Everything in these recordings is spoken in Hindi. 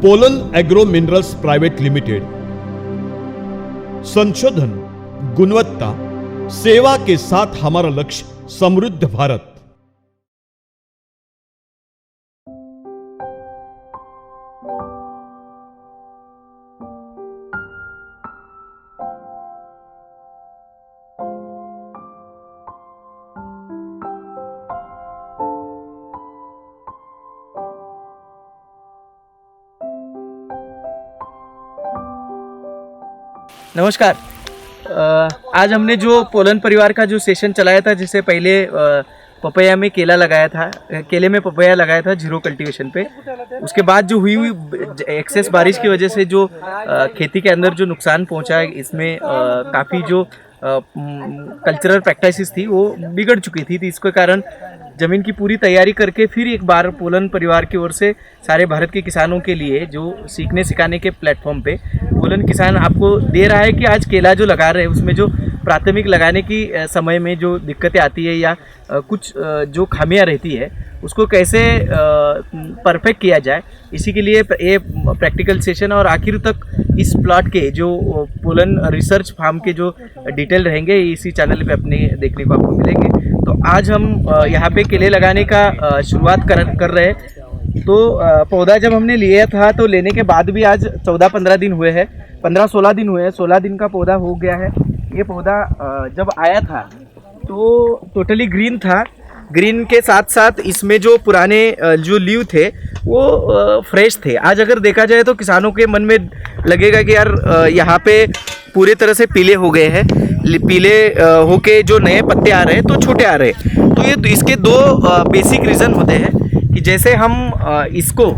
Pollen agro minerals private limited. संशोधन, गुणवत्ता, सेवा के साथ हमारा लक्ष्य समृद्ध भारत। नमस्कार। आज हमने जो पोलन परिवार का जो सेशन चलाया था, जिससे पहले पपैया में केला लगाया था, केले में पपैया लगाया था जीरो कल्टीवेशन पे। उसके बाद जो हुई एक्सेस बारिश की वजह से जो खेती के अंदर जो नुकसान पहुंचा है, इसमें काफ़ी जो कल्चरल प्रैक्टिसेस थी वो बिगड़ चुकी थी। तो इसके कारण ज़मीन की पूरी तैयारी करके फिर एक बार पोलन परिवार की ओर से सारे भारत के किसानों के लिए जो सीखने सिखाने के प्लेटफॉर्म पे पोलन किसान आपको दे रहा है कि आज केला जो लगा रहे हैं उसमें जो प्राथमिक लगाने की समय में जो दिक्कतें आती है या कुछ जो खामियां रहती है उसको कैसे परफेक्ट किया जाए, इसी के लिए ये प्रैक्टिकल सेशन और आखिर तक इस प्लॉट के जो पोलन रिसर्च फार्म के जो डिटेल रहेंगे इसी चैनल पे अपने देखने को आपको मिलेंगे। तो आज हम यहाँ पे केले लगाने का शुरुआत कर रहे हैं। तो पौधा जब हमने लिया था तो लेने के बाद भी आज 14-15 दिन हुए हैं, 15-16 दिन हुए हैं, 16 दिन का पौधा हो गया है। ये पौधा जब आया था तो टोटली ग्रीन था। ग्रीन के साथ साथ इसमें जो पुराने जो लीव थे वो फ्रेश थे। आज अगर देखा जाए तो किसानों के मन में लगेगा कि यार यहाँ पे पूरी तरह से पीले हो गए हैं, पीले होके जो नए पत्ते आ रहे हैं तो छोटे आ रहे हैं। तो ये इसके दो बेसिक रीज़न होते हैं कि जैसे हम इसको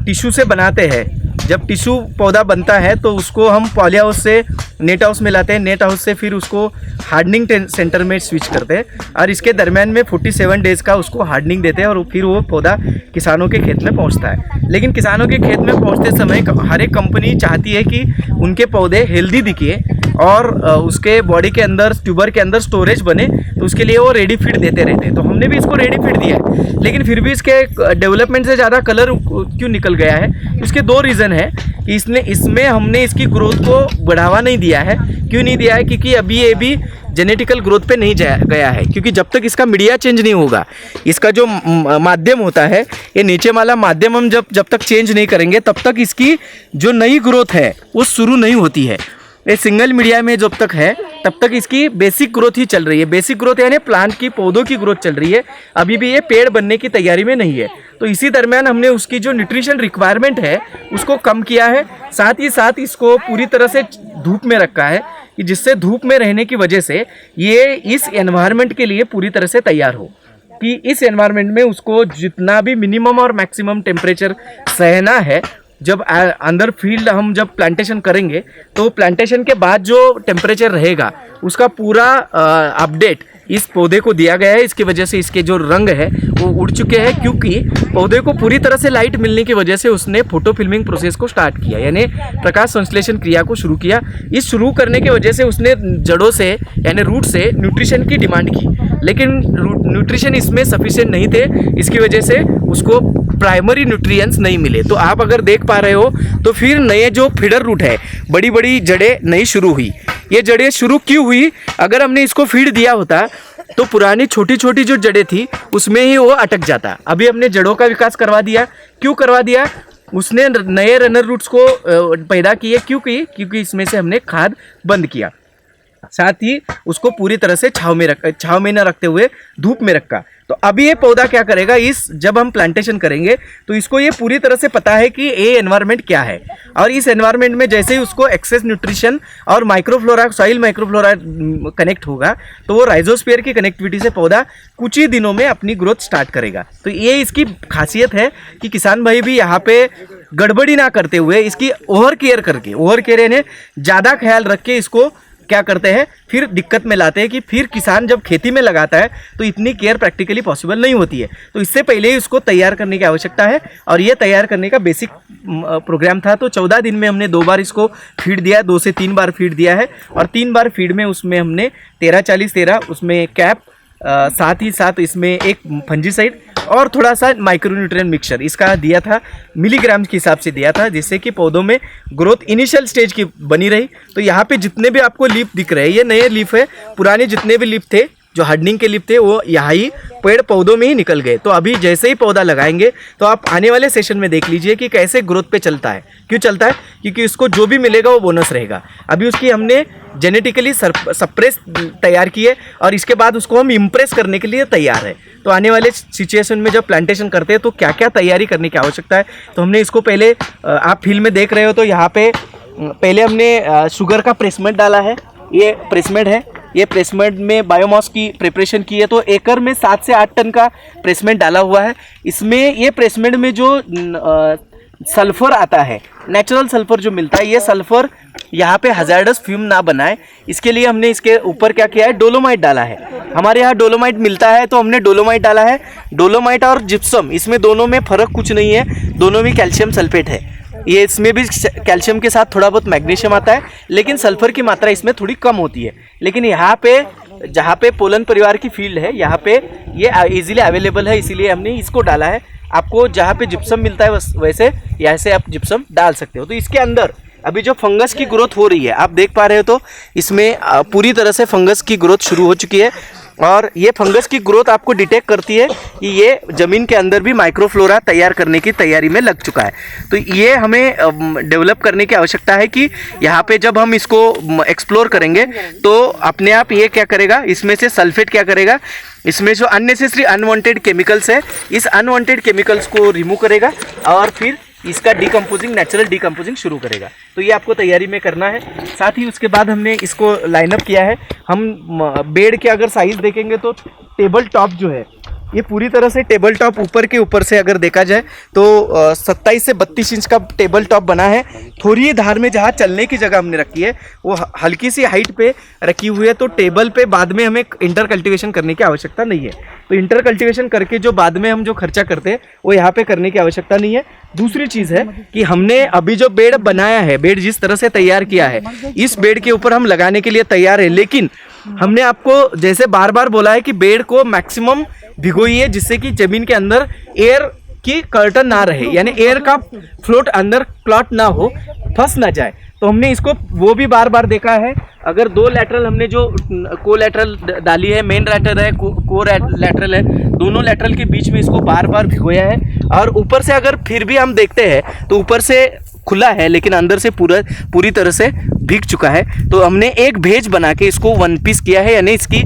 टिश्यू से बनाते हैं, जब टिश्यू पौधा बनता है तो उसको हम पॉली हाउस से नेट हाउस में लाते हैं, नेट हाउस से फिर उसको हार्डनिंग सेंटर में स्विच करते हैं और इसके दरम्यान में 47 डेज़ का उसको हार्डनिंग देते हैं और फिर वो पौधा किसानों के खेत में पहुंचता है। लेकिन किसानों के खेत में पहुंचते समय हर एक कंपनी चाहती है कि उनके पौधे हेल्दी दिखे और उसके बॉडी के अंदर ट्यूबर के अंदर स्टोरेज बने, तो उसके लिए वो रेडी फीड देते रहते हैं। तो हमने भी इसको रेडी फीड दिया है, लेकिन फिर भी इसके डेवलपमेंट से ज़्यादा कलर क्यों निकल गया है? इसके दो रीज़न है कि इसमें हमने इसकी ग्रोथ को बढ़ावा नहीं दिया है। क्यों नहीं दिया है? क्योंकि अभी ये भी जेनेटिकल ग्रोथ पे नहीं गया है, क्योंकि जब तक इसका मीडिया चेंज नहीं होगा, इसका जो माध्यम होता है, ये नीचे वाला माध्यम हम जब तक चेंज नहीं करेंगे तब तक इसकी जो नई ग्रोथ है वो शुरू नहीं होती है। ये सिंगल मीडिया में जब तक है तब तक इसकी बेसिक ग्रोथ ही चल रही है। बेसिक ग्रोथ यानी प्लांट की पौधों की ग्रोथ चल रही है, अभी भी ये पेड़ बनने की तैयारी में नहीं है। तो इसी दरमियान हमने उसकी जो न्यूट्रिशन रिक्वायरमेंट है उसको कम किया है, साथ ही साथ इसको पूरी तरह से धूप में रखा है कि जिससे धूप में रहने की वजह से ये इस एनवायरनमेंट के लिए पूरी तरह से तैयार हो, कि इस एनवायरनमेंट में उसको जितना भी मिनिमम और मैक्सिमम टेम्परेचर सहना है। जब अंदर फील्ड हम जब प्लांटेशन करेंगे तो प्लांटेशन के बाद जो टेम्परेचर रहेगा उसका पूरा अपडेट इस पौधे को दिया गया है। इसकी वजह से इसके जो रंग है वो उड़ चुके हैं, क्योंकि पौधे को पूरी तरह से लाइट मिलने की वजह से उसने फोटो फिल्मिंग प्रोसेस को स्टार्ट किया, यानी प्रकाश संश्लेषण क्रिया को शुरू किया। इस शुरू करने की वजह से उसने जड़ों से यानी रूट से न्यूट्रिशन की डिमांड की, लेकिन न्यूट्रिशन इसमें सफिशिएंट नहीं थे। इसकी वजह से उसको प्राइमरी न्यूट्रिएंट्स नहीं मिले। तो आप अगर देख पा रहे हो तो फिर नए जो फीडर रूट है, बड़ी बड़ी जड़ें नई शुरू हुई। ये जड़ें शुरू क्यों हुई? अगर हमने इसको फीड दिया होता तो पुरानी छोटी छोटी जो जड़ें थी उसमें ही वो अटक जाता। अभी हमने जड़ों का विकास करवा दिया। क्यों करवा दिया? उसने नए रनर रूट्स को पैदा किए। क्योंकि इसमें से हमने खाद बंद किया, साथ ही उसको पूरी तरह से छांव में न रखते हुए धूप में रखा। तो अभी ये पौधा क्या करेगा, जब हम प्लांटेशन करेंगे तो इसको ये पूरी तरह से पता है कि ये एनवायरनमेंट क्या है, और इस एनवायरनमेंट में जैसे ही उसको एक्सेस न्यूट्रिशन और माइक्रोफ्लोरा, सॉइल माइक्रोफ्लोरा कनेक्ट होगा तो वो राइजोस्फीयर की कनेक्टिविटी से पौधा कुछ ही दिनों में अपनी ग्रोथ स्टार्ट करेगा। तो ये इसकी खासियत है कि किसान भाई भी यहाँ पे गड़बड़ी ना करते हुए इसकी ओवर केयर यानी ज़्यादा ख्याल रख के इसको क्या करते हैं, फिर दिक्कत में लाते हैं कि फिर किसान जब खेती में लगाता है तो इतनी केयर प्रैक्टिकली पॉसिबल नहीं होती है। तो इससे पहले ही उसको तैयार करने की आवश्यकता है, और ये तैयार करने का बेसिक प्रोग्राम था। तो 14 दिन में हमने 2 बार इसको फीड दिया, 2 से 3 बार फीड दिया है, और 3 बार फीड में उसमें हमने 13-40-13 उसमें कैप साथ ही साथ इसमें एक फंजीसाइड और थोड़ा सा माइक्रोन्यूट्रिएंट मिक्सचर इसका दिया था, मिलीग्राम के हिसाब से दिया था, जिससे कि पौधों में ग्रोथ इनिशियल स्टेज की बनी रही। तो यहाँ पे जितने भी आपको लीफ दिख रहे हैं ये नए लीफ है, पुराने जितने भी लीफ थे जो हार्डनिंग के लीफ थे वो यहाँ ही पेड़ पौधों में ही निकल गए। तो अभी जैसे ही पौधा लगाएंगे तो आप आने वाले सेशन में देख लीजिए कि कैसे ग्रोथ पे चलता है। क्यों चलता है? क्योंकि उसको जो भी मिलेगा वो बोनस रहेगा। अभी उसकी हमने जेनेटिकली सप्रेस तैयार की है और इसके बाद उसको हम इम्प्रेस करने के लिए तैयार है। तो आने वाले सिचुएशन में जब प्लांटेशन करते हैं तो क्या क्या तैयारी करने की आवश्यकता है, तो हमने इसको पहले आप फील्ड में देख रहे हो तो यहाँ पे पहले हमने शुगर का प्रेसमेंट डाला है। ये प्रेसमेंट है, ये प्रेसमेंट में बायोमास की प्रिपरेशन की है। तो एकड़ में 7 से 8 टन का प्रेसमेंट डाला हुआ है। इसमें ये प्रेसमेंट में जो सल्फर आता है, नेचुरल सल्फर जो मिलता है, ये सल्फर यहाँ पे हजार्डस फ्यूम ना बनाए, इसके लिए हमने इसके ऊपर क्या किया है, डोलोमाइट डाला है। हमारे यहाँ डोलोमाइट मिलता है तो हमने डोलोमाइट डाला है। डोलोमाइट और जिप्सम, इसमें दोनों में फ़र्क कुछ नहीं है, दोनों में कैल्शियम सल्फेट है। ये इसमें भी कैल्शियम के साथ थोड़ा बहुत मैग्नीशियम आता है, लेकिन सल्फर की मात्रा इसमें थोड़ी कम होती है। लेकिन यहाँ पे जहाँ पे पोलन परिवार की फील्ड है, यहाँ पे ये इजीली अवेलेबल है, इसीलिए हमने इसको डाला है। आपको जहाँ पे जिप्सम मिलता है वैसे यहाँ से आप जिप्सम डाल सकते हो। तो इसके अंदर अभी जो फंगस की ग्रोथ हो रही है आप देख पा रहे हो, तो इसमें पूरी तरह से फंगस की ग्रोथ शुरू हो चुकी है। और ये फंगस की ग्रोथ आपको डिटेक्ट करती है कि ये ज़मीन के अंदर भी माइक्रोफ्लोरा तैयार करने की तैयारी में लग चुका है। तो ये हमें डेवलप करने की आवश्यकता है कि यहाँ पे जब हम इसको एक्सप्लोर करेंगे तो अपने आप ये क्या करेगा, इसमें से सल्फेट क्या करेगा, इसमें जो अननेसेसरी अनवांटेड केमिकल्स है, इस अनवांटेड केमिकल्स को रिमूव करेगा और फिर इसका डिकम्पोजिंग, नेचुरल डिकम्पोजिंग शुरू करेगा। तो ये आपको तैयारी में करना है। साथ ही उसके बाद हमने इसको लाइनअप किया है। हम बेड के अगर साइज़ देखेंगे तो टेबल टॉप जो है, ये पूरी तरह से टेबल टॉप ऊपर के ऊपर से अगर देखा जाए तो 27 से 32 इंच का टेबल टॉप बना है। थोड़ी धार में जहाँ चलने की जगह हमने रखी है वो हल्की सी हाइट पे रखी हुई है। तो टेबल पे बाद में हमें इंटर कल्टिवेशन करने की आवश्यकता नहीं है। तो इंटर कल्टिवेशन करके जो बाद में हम जो खर्चा करते हैं वो यहाँ पे करने की आवश्यकता नहीं है। दूसरी चीज़ है कि हमने अभी जो बेड बनाया है, बेड जिस तरह से तैयार किया है, इस बेड के ऊपर हम लगाने के लिए तैयार है। लेकिन हमने आपको जैसे बार बार बोला है कि बेड को मैक्सिमम भिगोइए, जिससे कि जमीन के अंदर एयर की कर्टन ना रहे, यानी एयर का फ्लोट अंदर क्लॉट ना हो, फंस ना जाए। तो हमने इसको वो भी बार बार देखा है। अगर 2 लैटरल हमने जो को लैटरल डाली है, मेन लैटरल है, को लैटरल है, दोनों लैटरल के बीच में इसको बार बार भिगोया है। और ऊपर से अगर फिर भी हम देखते हैं तो ऊपर से खुला है लेकिन अंदर से पूरी तरह से भीग चुका है। तो हमने एक भेज बना के इसको 1 पीस किया है, यानी इसकी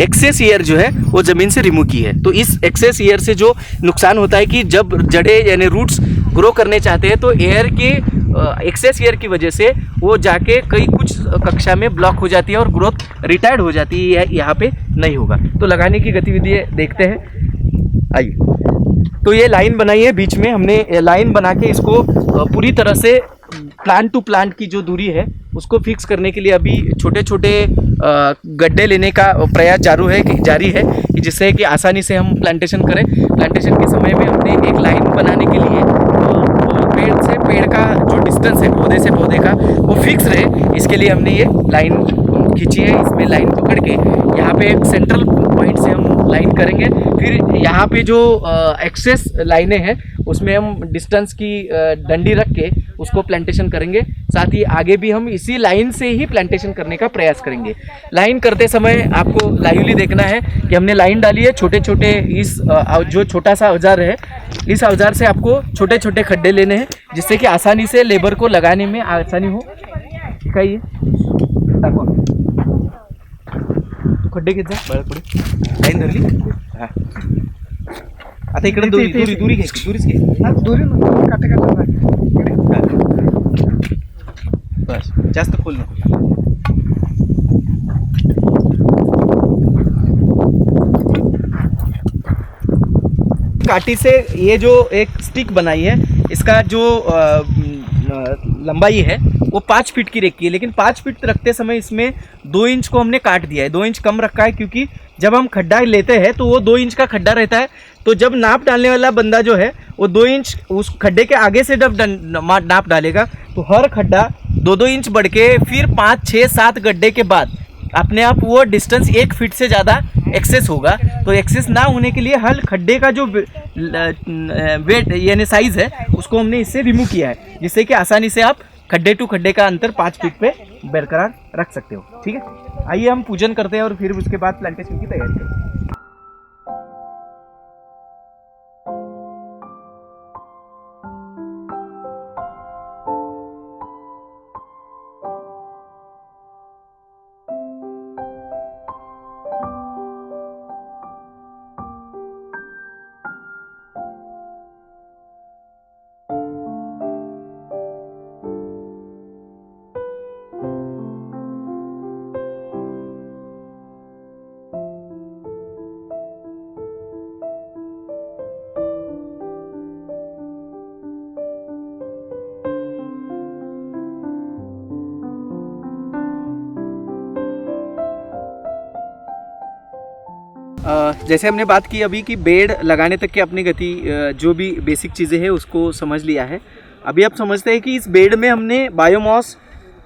एक्सेस ईयर जो है वो ज़मीन से रिमूव की है। तो इस एक्सेस ईयर से जो नुकसान होता है कि जब जड़ें यानी रूट्स ग्रो करने चाहते हैं तो एयर के एक्सेस ईयर की वजह से वो जाके कई कुछ कक्षा में ब्लॉक हो जाती है और ग्रोथ रिटायर्ड हो जाती है, यहाँ पे नहीं होगा। तो लगाने की गतिविधि देखते हैं, आइए। तो ये लाइन बनाई है, बीच में हमने लाइन बना के इसको पूरी तरह से प्लांट टू प्लांट की जो दूरी है उसको फिक्स करने के लिए अभी छोटे छोटे गड्ढे लेने का प्रयास जारी है कि जिससे कि आसानी से हम प्लांटेशन करें। प्लांटेशन के समय में हमने एक लाइन बनाने के लिए पेड़ से पेड़ का जो डिस्टेंस है पौधे से पौधे का वो फिक्स रहे, इसके लिए हमने ये लाइन खींची है। इसमें लाइन पकड़ के यहाँ पे एक सेंट्रल पॉइंट से हम लाइन करेंगे, फिर यहाँ पे जो एक्सेस लाइनें हैं उसमें हम डिस्टेंस की डंडी रख के उसको प्लांटेशन करेंगे। साथ ही आगे भी हम इसी लाइन से ही प्लांटेशन करने का प्रयास करेंगे। लाइन करते समय आपको लाइवली देखना है कि हमने लाइन डाली है, छोटे छोटे इस जो छोटा सा औजार है, इस औजार से आपको छोटे छोटे खड्डे लेने हैं जिससे कि आसानी से लेबर को लगाने में आसानी हो। दिखाइए खड्डे किती बरं पुढे लाईन धरली हां आता इकडे दूरी घ्यायची दूरीच घे दूरी काटे बस जास्त खोल नको। काटी से ये जो एक स्टिक बनाई है इसका जो लंबाई है वो 5 फीट की रखी है, लेकिन 5 फीट रखते समय इसमें 2 इंच को हमने काट दिया है। 2 इंच कम रखा है क्योंकि जब हम खड्डा लेते हैं तो वो 2 इंच का खड्डा रहता है। तो जब नाप डालने वाला बंदा जो है वो 2 इंच उस खड्डे के आगे से जब नाप डालेगा तो हर खड्डा 2-2 इंच बढ़ के फिर 5, 6, 7 गड्ढे के बाद अपने आप वो डिस्टेंस 1 फीट से ज़्यादा एक्सेस होगा। तो एक्सेस ना होने के लिए हर खड्डे का जो वेट यानी साइज़ है उसको हमने इससे रिमूव किया है, जिससे कि आसानी से आप खड्डे टू खड्डे का अंतर 5 फीट पे बरकरार रख सकते हो। ठीक है, आइए हम पूजन करते हैं और फिर उसके बाद प्लांटेशन की तैयारी करते हैं। जैसे हमने बात की अभी कि बेड लगाने तक की अपनी गति जो भी बेसिक चीज़ें हैं उसको समझ लिया है। अभी आप समझते हैं कि इस बेड में हमने बायोमास,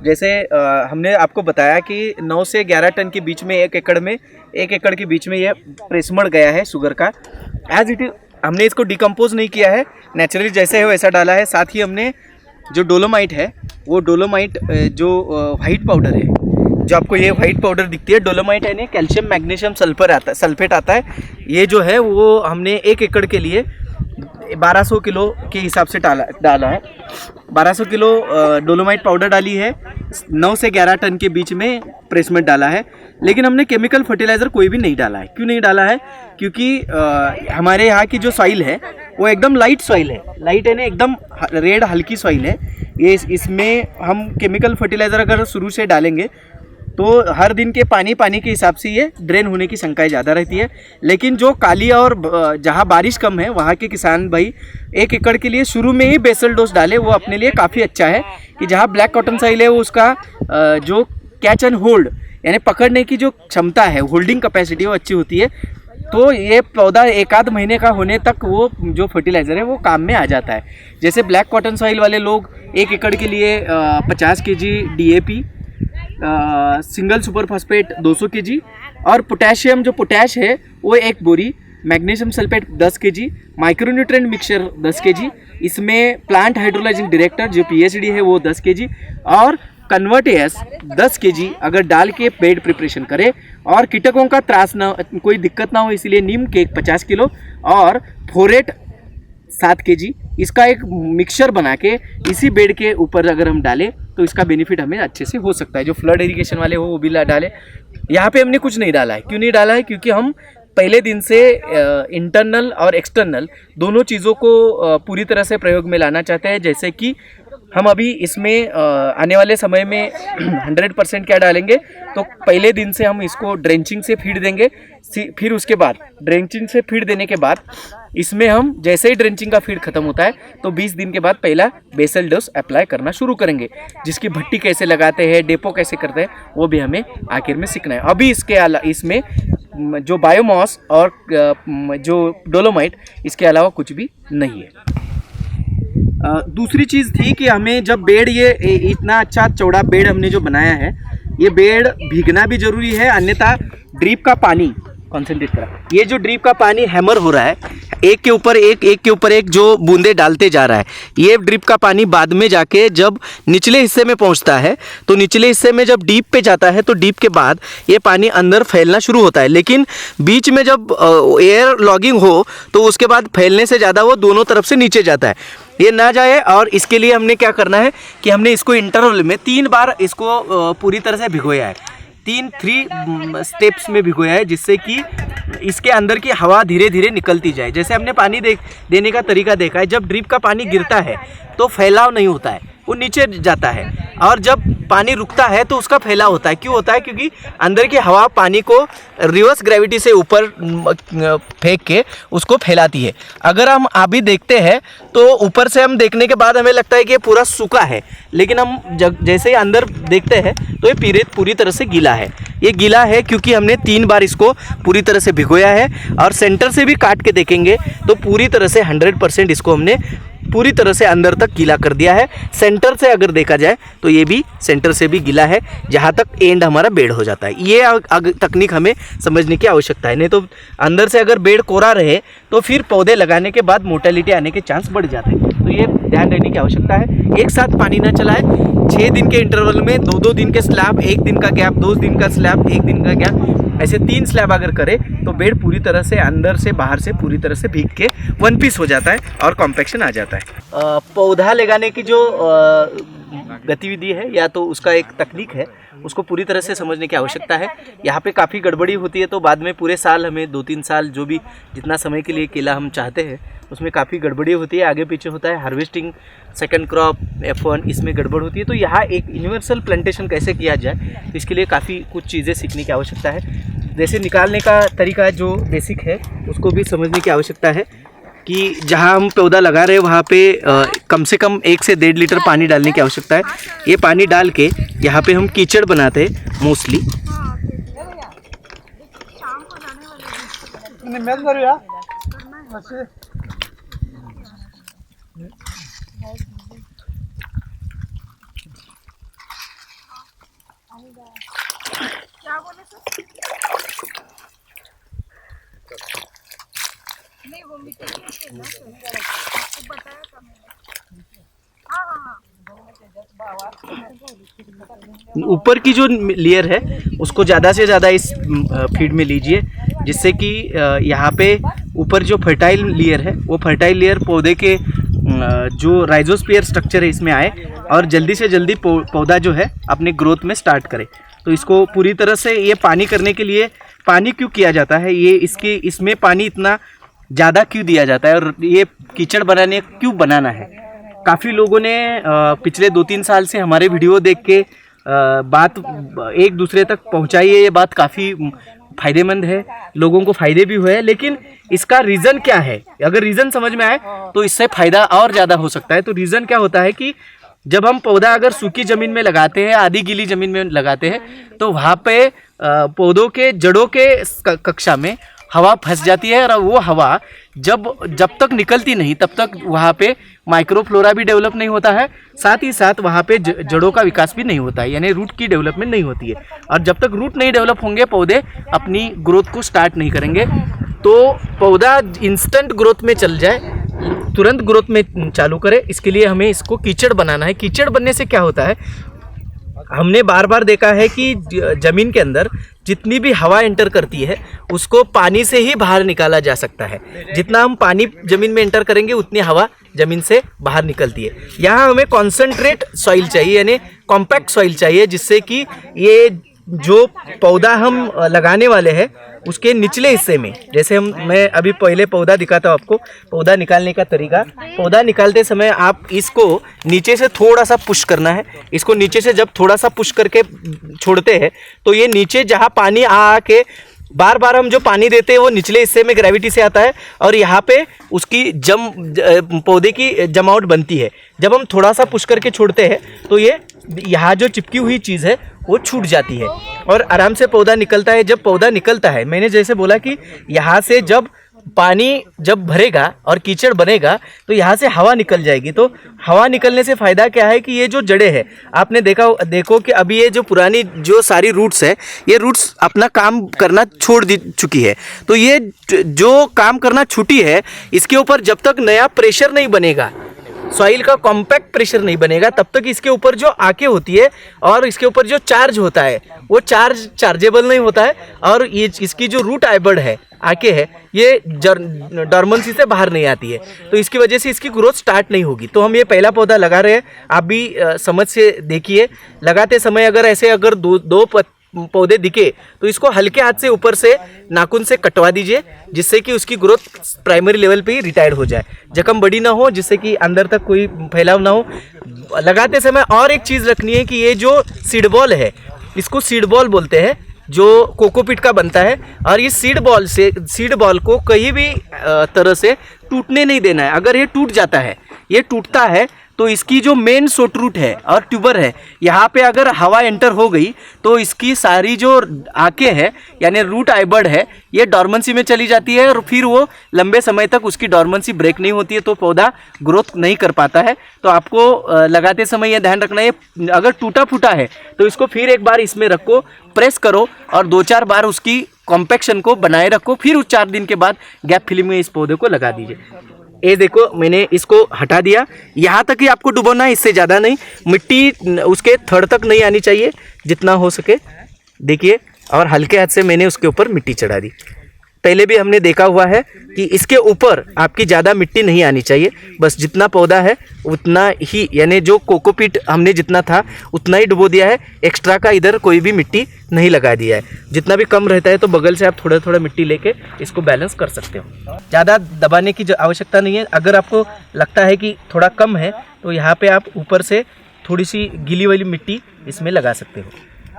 जैसे हमने आपको बताया कि 9 से 11 टन के बीच में 1 एकड़ के बीच में यह प्रेसमड़ गया है शुगर का। एज इट इज हमने इसको डिकम्पोज नहीं किया है, नेचुरली जैसे है वैसा डाला है। साथ ही हमने जो डोलोमाइट है वो डोलोमाइट जो वाइट पाउडर है, जो आपको ये वाइट पाउडर दिखती है, डोलोमाइट है, कैल्शियम मैग्नीशियम सल्फेट आता है। ये जो है वो हमने 1 एकड़ के लिए 1200 किलो के हिसाब से डाला है। 1200 किलो डोलोमाइट पाउडर डाली है, 9 से 11 टन के बीच में प्रेसमेंट डाला है। लेकिन हमने केमिकल फर्टिलाइज़र कोई भी नहीं डाला है। क्यों नहीं डाला है? क्योंकि हमारे यहाँ की जो सॉइल है वो एकदम लाइट सॉइल है, लाइट है ना, एकदम रेड हल्की सॉइल है। ये इसमें हम केमिकल फर्टिलाइज़र अगर शुरू से डालेंगे तो हर दिन के पानी के हिसाब से ये ड्रेन होने की शंकाएँ ज़्यादा रहती है। लेकिन जो काली और जहाँ बारिश कम है वहाँ के किसान भाई 1 एकड़ के लिए शुरू में ही बेसल डोज डाले, वो अपने लिए काफ़ी अच्छा है। कि जहाँ ब्लैक कॉटन सॉइल है वो उसका जो कैच एंड होल्ड यानी पकड़ने की जो क्षमता है, होल्डिंग कैपेसिटी, वो अच्छी होती है। तो ये पौधा 1 आध महीने का होने तक वो जो फर्टिलाइज़र है वो काम में आ जाता है। जैसे ब्लैक कॉटन सॉइल वाले लोग 1 एकड़ के लिए 50 kg DAP, single super phosphate 200 kg और पोटेशियम जो पोटैश है वो 1 बोरी, magnesium sulphate 10 kg, micronutrient mixture 10 kg, इसमें प्लांट हाइड्रोलाइजिंग डायरेक्टर जो PhD है वो 10 kg और कन्वर्ट एस 10 kg अगर डाल के बेड प्रिपरेशन करें और कीटकों का त्रास ना, कोई दिक्कत ना हो, इसलिए नीम के 50 किलो और फोरेट 7 kg, इसका एक मिक्सचर बना के इसी बेड के ऊपर अगर हम डालें तो इसका बेनिफिट हमें अच्छे से हो सकता है। जो फ्लड इरिगेशन वाले हो वो भी डालें। यहाँ पे हमने कुछ नहीं डाला है। क्यों नहीं डाला है? क्योंकि हम पहले दिन से इंटरनल और एक्सटर्नल दोनों चीज़ों को पूरी तरह से प्रयोग में लाना चाहते हैं। जैसे कि हम अभी इसमें आने वाले समय में 100% क्या डालेंगे, तो पहले दिन से हम इसको ड्रेंचिंग से फीड देंगे। फिर उसके बाद ड्रेंचिंग से फीड देने के बाद इसमें हम जैसे ही ड्रेंचिंग का फीड खत्म होता है तो 20 दिन के बाद पहला बेसल डोज अप्लाई करना शुरू करेंगे। जिसकी भट्टी कैसे लगाते हैं, डेपो कैसे करते हैं, वो भी हमें आखिर में सीखना है। अभी इसमें जो बायोमास और जो डोलोमाइट, इसके अलावा कुछ भी नहीं है। दूसरी चीज़ थी कि हमें जब बेड ये इतना अच्छा चौड़ा बेड हमने जो बनाया है, ये बेड भीगना भी ज़रूरी है, अन्यथा ड्रिप का पानी कॉन्सेंट्रेट करा, ये जो ड्रिप का पानी हैमर हो रहा है, एक के ऊपर एक जो बूंदे डालते जा रहा है, ये ड्रिप का पानी बाद में जाके जब निचले हिस्से में पहुंचता है तो निचले हिस्से में जब डीप पे जाता है तो डीप के बाद ये पानी अंदर फैलना शुरू होता है। लेकिन बीच में जब एयर लॉगिंग हो तो उसके बाद फैलने से ज़्यादा वो दोनों तरफ से नीचे जाता है, ये ना जाए। और इसके लिए हमने क्या करना है कि हमने इसको इंटरवल में 3 बार इसको पूरी तरह से भिगोया है, 3 स्टेप्स में भिगोया है, जिससे कि इसके अंदर की हवा धीरे धीरे निकलती जाए। जैसे हमने पानी देने का तरीका देखा है, जब ड्रिप का पानी गिरता है तो फैलाव नहीं होता है, वो नीचे जाता है, और जब पानी रुकता है तो उसका फैलाव होता है। क्यों होता है? क्योंकि अंदर की हवा पानी को रिवर्स ग्रेविटी से ऊपर फेंक के उसको फैलाती है। अगर हम अभी देखते हैं तो ऊपर से हम देखने के बाद हमें लगता है कि ये पूरा सूखा है, लेकिन हम जैसे ही अंदर देखते हैं तो ये पूरी तरह से गीला है। ये गीला है क्योंकि हमने 3 बार इसको पूरी तरह से भिगोया है, और सेंटर से भी काट के देखेंगे तो पूरी तरह से 100% इसको हमने पूरी तरह से अंदर तक गीला कर दिया है। सेंटर से अगर देखा जाए तो ये भी सेंटर से भी गीला है, जहाँ तक एंड हमारा बेड हो जाता है। ये तकनीक हमें समझने की आवश्यकता है, नहीं तो अंदर से अगर बेड कोरा रहे तो फिर पौधे लगाने के बाद मोर्टेलिटी आने के चांस बढ़ जाते हैं। तो ये ध्यान देने की आवश्यकता है। एक साथ पानी ना चलाए, 6 दिन के इंटरवल में 2-2 दिन के स्लैब, 1 दिन का गैप, 2 दिन का स्लैब, 1 दिन का गैप, ऐसे 3 स्लैब अगर करे तो बेड पूरी तरह से अंदर से बाहर से पूरी तरह से भीग के वन पीस हो जाता है और कॉम्पैक्शन आ जाता है। पौधा लगाने की जो गतिविधि है या तो उसका एक तकनीक है, उसको पूरी तरह से समझने की आवश्यकता है। यहाँ पे काफ़ी गड़बड़ी होती है, तो बाद में पूरे साल हमें 2-3 साल जो भी जितना समय के लिए केला हम चाहते हैं उसमें काफ़ी गड़बड़ी होती है, आगे पीछे होता है। हार्वेस्टिंग, सेकंड क्रॉप, F1 इसमें गड़बड़ होती है। तो यहाँ एक यूनिवर्सल प्लांटेशन कैसे किया जाए, इसके लिए काफ़ी कुछ चीज़ें सीखने की आवश्यकता है। जैसे निकालने का तरीका जो बेसिक है उसको भी समझने की आवश्यकता है कि जहाँ हम पौधा लगा रहे हैं वहाँ पे कम से कम 1 से 1.5 लीटर पानी डालने की आवश्यकता है। ये पानी डाल के यहाँ पे हम कीचड़ बनाते हैं मोस्टली। ऊपर की जो लेयर है उसको ज़्यादा से ज़्यादा इस फीड में लीजिए, जिससे कि यहाँ पे ऊपर जो फर्टाइल लेयर है वो फर्टाइल लेयर पौधे के जो राइजोस्फीयर स्ट्रक्चर है इसमें आए और जल्दी से जल्दी पौधा जो है अपने ग्रोथ में स्टार्ट करे। तो इसको पूरी तरह से ये पानी करने के लिए पानी क्यों किया जाता है, ये इसमें पानी इतना ज़्यादा क्यों दिया जाता है और ये कीचड़ बनाने क्यों बनाना है। काफ़ी लोगों ने पिछले 2-3 साल से हमारे वीडियो देख के बात एक दूसरे तक पहुंचाई है। ये बात काफ़ी फ़ायदेमंद है, लोगों को फ़ायदे भी हुए हैं, लेकिन इसका रीज़न क्या है, अगर रीज़न समझ में आए तो इससे फ़ायदा और ज़्यादा हो सकता है। तो रीज़न क्या होता है कि जब हम पौधा अगर सूखी ज़मीन में लगाते हैं, आधी गीली ज़मीन में लगाते हैं, तो वहाँ पे पौधों के जड़ों के कक्षा में हवा फंस जाती है और वो हवा जब तक निकलती नहीं तब तक वहाँ पे माइक्रोफ्लोरा भी डेवलप नहीं होता है, साथ ही साथ वहाँ पे जड़ों का विकास भी नहीं होता है, यानी रूट की डेवलपमेंट नहीं होती है। और जब तक रूट नहीं डेवलप होंगे पौधे अपनी ग्रोथ को स्टार्ट नहीं करेंगे। तो पौधा इंस्टेंट ग्रोथ में चल जाए, तुरंत ग्रोथ में चालू करे, इसके लिए हमें इसको कीचड़ बनाना है। कीचड़ बनने से क्या होता है, हमने बार बार देखा है कि ज़मीन के अंदर जितनी भी हवा एंटर करती है उसको पानी से ही बाहर निकाला जा सकता है। जितना हम पानी ज़मीन में एंटर करेंगे उतनी हवा ज़मीन से बाहर निकलती है। यहाँ हमें कॉन्सेंट्रेट सॉइल चाहिए, यानी कॉम्पैक्ट सॉइल चाहिए, जिससे कि ये जो पौधा हम लगाने वाले हैं उसके निचले हिस्से में, जैसे मैं अभी पहले पौधा दिखाता हूँ आपको, पौधा निकालने का तरीका। पौधा निकालते समय आप इसको नीचे से थोड़ा सा पुश करना है। इसको नीचे से जब थोड़ा सा पुश करके छोड़ते हैं तो ये नीचे जहाँ पानी आके बार बार हम जो पानी देते हैं वो निचले हिस्से में ग्रेविटी से आता है और यहाँ पे उसकी पौधे की जमावट बनती है। जब हम थोड़ा सा पुश करके छोड़ते हैं तो ये यहाँ जो चिपकी हुई चीज़ है वो छूट जाती है और आराम से पौधा निकलता है। जब पौधा निकलता है, मैंने जैसे बोला कि यहाँ से जब पानी जब भरेगा और कीचड़ बनेगा तो यहाँ से हवा निकल जाएगी। तो हवा निकलने से फ़ायदा क्या है कि ये जो जड़ें हैं, आपने देखो कि अभी ये जो पुरानी जो सारी रूट्स है, ये रूट्स अपना काम करना छोड़ चुकी है। तो ये जो काम करना छूटी है, इसके ऊपर जब तक नया प्रेशर नहीं बनेगा, सॉइल का कॉम्पैक्ट प्रेशर नहीं बनेगा, तब तक इसके ऊपर जो आके होती है और इसके ऊपर जो चार्ज होता है वो चार्जेबल नहीं होता है और ये इसकी जो रूट आइबर्ड है आके है ये डॉर्मेंसी से बाहर नहीं आती है। तो इसकी वजह से इसकी ग्रोथ स्टार्ट नहीं होगी। तो हम ये पहला पौधा लगा रहे हैं, आप भी समझ से देखिए। लगाते समय अगर दो पौधे दिखे तो इसको हल्के हाथ से ऊपर से नाखून से कटवा दीजिए, जिससे कि उसकी ग्रोथ प्राइमरी लेवल पे ही रिटायर्ड हो जाए, जख्म बड़ी ना हो, जिससे कि अंदर तक कोई फैलाव ना हो। लगाते समय और एक चीज़ रखनी है कि ये जो सीड बॉल है, इसको सीड बॉल बोलते हैं, जो कोकोपीट का बनता है। और ये सीड बॉल को कहीं भी तरह से टूटने नहीं देना है। अगर ये टूट जाता है, ये टूटता है तो इसकी जो मेन शॉर्ट रूट है और ट्यूबर है, यहाँ पे अगर हवा एंटर हो गई तो इसकी सारी जो आँखें हैं यानी रूट आइबर्ड है ये डॉर्मेंसी में चली जाती है और फिर वो लंबे समय तक उसकी डॉर्मेंसी ब्रेक नहीं होती है, तो पौधा ग्रोथ नहीं कर पाता है। तो आपको लगाते समय ये ध्यान रखना है, अगर टूटा फूटा है तो इसको फिर एक बार इसमें रखो, प्रेस करो और 2-4 बार उसकी कॉम्पैक्शन को बनाए रखो, फिर उस 4 दिन के बाद गैप फिलिंग में इस पौधे को लगा दीजिए। ये देखो मैंने इसको हटा दिया, यहाँ तक ही आपको डुबोना है, इससे ज़्यादा नहीं। मिट्टी उसके थड़ तक नहीं आनी चाहिए, जितना हो सके देखिए, और हल्के हाथ से मैंने उसके ऊपर मिट्टी चढ़ा दी। पहले भी हमने देखा हुआ है कि इसके ऊपर आपकी ज़्यादा मिट्टी नहीं आनी चाहिए, बस जितना पौधा है उतना ही, यानी जो कोकोपीट हमने जितना था उतना ही डुबो दिया है, एक्स्ट्रा का इधर कोई भी मिट्टी नहीं लगा दिया है। जितना भी कम रहता है तो बगल से आप थोड़ा थोड़ा मिट्टी लेके इसको बैलेंस कर सकते हो, ज़्यादा दबाने की आवश्यकता नहीं है। अगर आपको लगता है कि थोड़ा कम है तो यहाँ पे आप ऊपर से थोड़ी सी गीली वाली मिट्टी इसमें लगा सकते हो।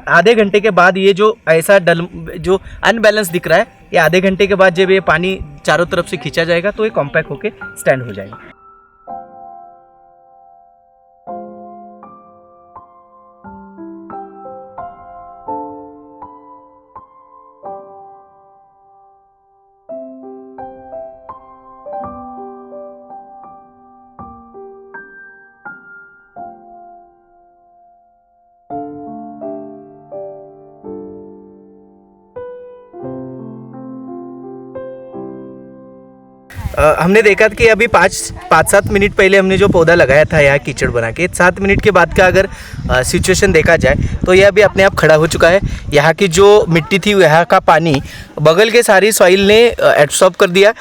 आधे घंटे के बाद ये जो ऐसा जो अनबैलेंस दिख रहा है, ये आधे घंटे के बाद जब ये पानी चारों तरफ से खींचा जाएगा तो ये कॉम्पैक्ट होके स्टैंड हो जाएगा। हमने देखा कि अभी 5-7 मिनट पहले हमने जो पौधा लगाया था यहाँ कीचड़ बना के, 7 मिनट के बाद का अगर सिचुएशन देखा जाए तो यह अभी अपने आप खड़ा हो चुका है। यहाँ की जो मिट्टी थी, यहाँ का पानी बगल के सारी सॉइल ने एब्सॉर्ब कर दिया।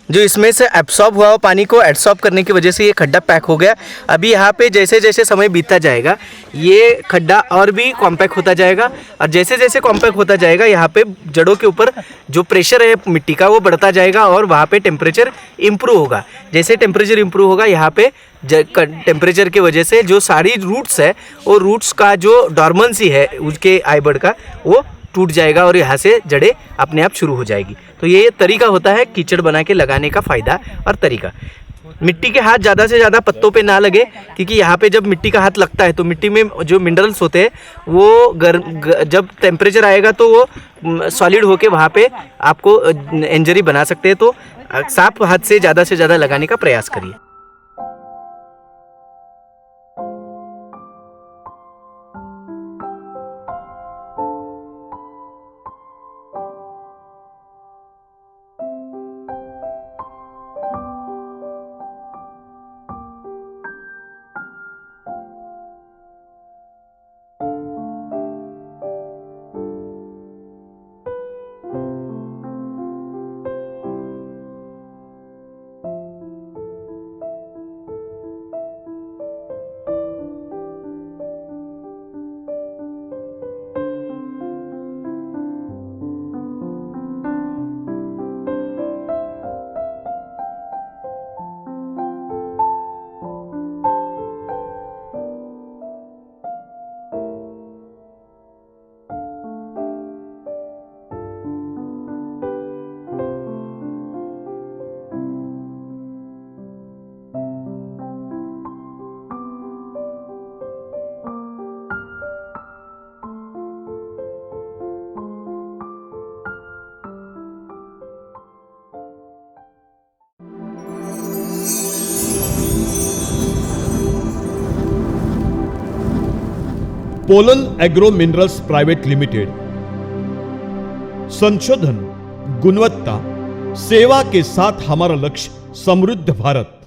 जो इसमें से एब्सॉर्ब हुआ पानी को एब्सॉर्ब करने की वजह से ये खड्डा पैक हो गया। अभी यहाँ पे जैसे जैसे समय बीतता जाएगा ये खड्डा और भी कॉम्पैक्ट होता जाएगा, और जैसे जैसे कॉम्पैक्ट होता जाएगा यहाँ पे जड़ों के ऊपर जो प्रेशर है मिट्टी का वो बढ़ता जाएगा और वहाँ पे टेम्परेचर इम्प्रूव होगा। जैसे टेम्परेचर इम्प्रूव होगा यहाँ पे टेम्परेचर की वजह से जो सारी रूट्स है वो रूट्स का जो डॉर्मेंसी है उसके आइबर्ड का वो टूट जाएगा और यहाँ से जड़ें अपने आप शुरू हो जाएगी। तो ये तरीका होता है कीचड़ बना के लगाने का फ़ायदा और तरीका। मिट्टी के हाथ ज़्यादा से ज़्यादा पत्तों पे ना लगे, क्योंकि यहाँ पे जब मिट्टी का हाथ लगता है तो मिट्टी में जो मिनरल्स होते हैं वो जब टेम्परेचर आएगा तो वो सॉलिड होके वहाँ पे आपको इंजरी बना सकते हैं। तो साफ हाथ से ज़्यादा लगाने का प्रयास करिए। Pollen agro minerals private limited संशोधन, गुणवत्ता, सेवा के साथ हमारा लक्ष्य समृद्ध भारत।